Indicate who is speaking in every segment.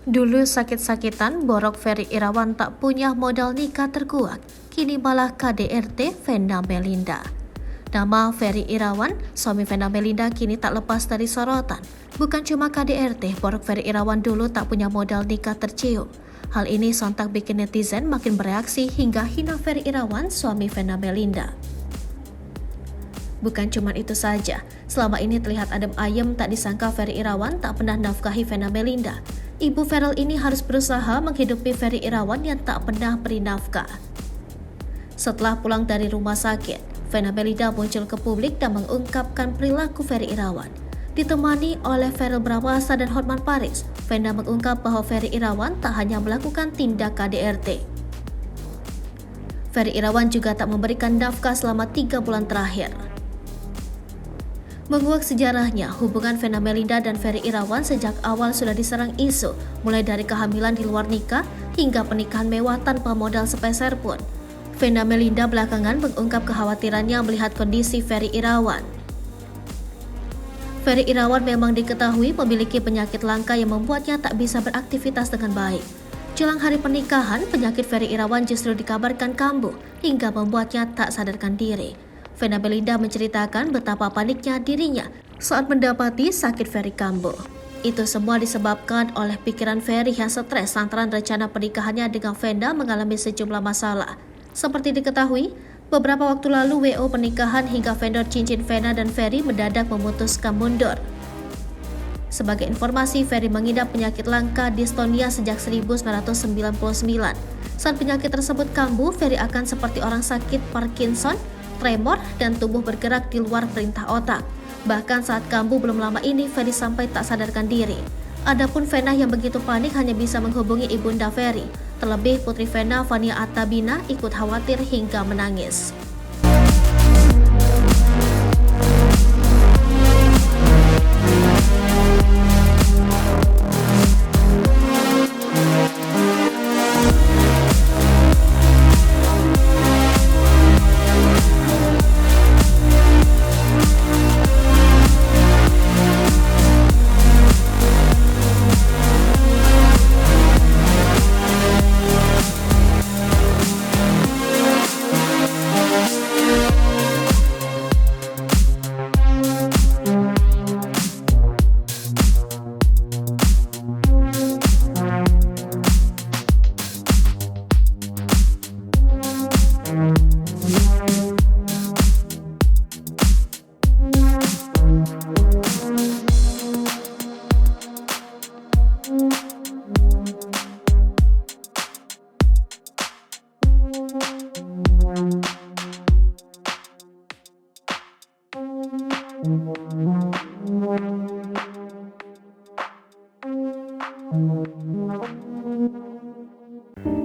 Speaker 1: Dulu sakit-sakitan, Borok Ferry Irawan tak punya modal nikah terkuat. Kini malah KDRT Vena Melinda. Nama Ferry Irawan, suami Vena Melinda, kini tak lepas dari sorotan. Bukan cuma KDRT, Borok Ferry Irawan dulu tak punya modal nikah tercium. Hal ini sontak bikin netizen makin bereaksi hingga hina Ferry Irawan, suami Vena Melinda. Bukan cuma itu saja, selama ini terlihat adem ayem, tak disangka Ferry Irawan tak pernah nafkahi Vena Melinda. Ibu Ferel ini harus berusaha menghidupi Ferry Irawan yang tak pernah beri nafkah. Setelah pulang dari rumah sakit, Vena Melinda muncul ke publik dan mengungkapkan perilaku Ferry Irawan. Ditemani oleh Verrell Bramasta dan Hotman Paris, Vena mengungkap bahwa Ferry Irawan tak hanya melakukan tindak KDRT. Ferry Irawan juga tak memberikan nafkah selama 3 bulan terakhir. Menguak sejarahnya, hubungan Vena Melinda dan Ferry Irawan sejak awal sudah diserang isu, mulai dari kehamilan di luar nikah hingga pernikahan mewah tanpa modal sepeser pun. Vena Melinda belakangan mengungkap kekhawatirannya melihat kondisi Ferry Irawan. Ferry Irawan memang diketahui memiliki penyakit langka yang membuatnya tak bisa beraktivitas dengan baik. Jelang hari pernikahan, penyakit Ferry Irawan justru dikabarkan kambuh hingga membuatnya tak sadarkan diri. Vena Melinda menceritakan betapa paniknya dirinya saat mendapati sakit Ferry kambuh. Itu semua disebabkan oleh pikiran Ferry yang stres lantaran rencana pernikahannya dengan Vena mengalami sejumlah masalah. Seperti diketahui, beberapa waktu lalu WO pernikahan hingga vendor cincin Vena dan Ferry mendadak memutuskan mundur. Sebagai informasi, Ferry mengidap penyakit langka distonia sejak 1999. Saat penyakit tersebut kambuh, Ferry akan seperti orang sakit Parkinson, tremor, dan tubuh bergerak di luar perintah otak. Bahkan saat kambuh belum lama ini, Ferry sampai tak sadarkan diri. Adapun Vena yang begitu panik hanya bisa menghubungi ibunda Ferry. Terlebih putri Vena, Vania Artabina, ikut khawatir hingga menangis.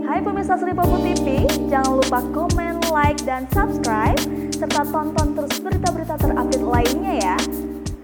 Speaker 2: Hai pemirsa Sri Popo TV, jangan lupa komen, like, dan subscribe, serta tonton terus berita-berita terupdate lainnya ya.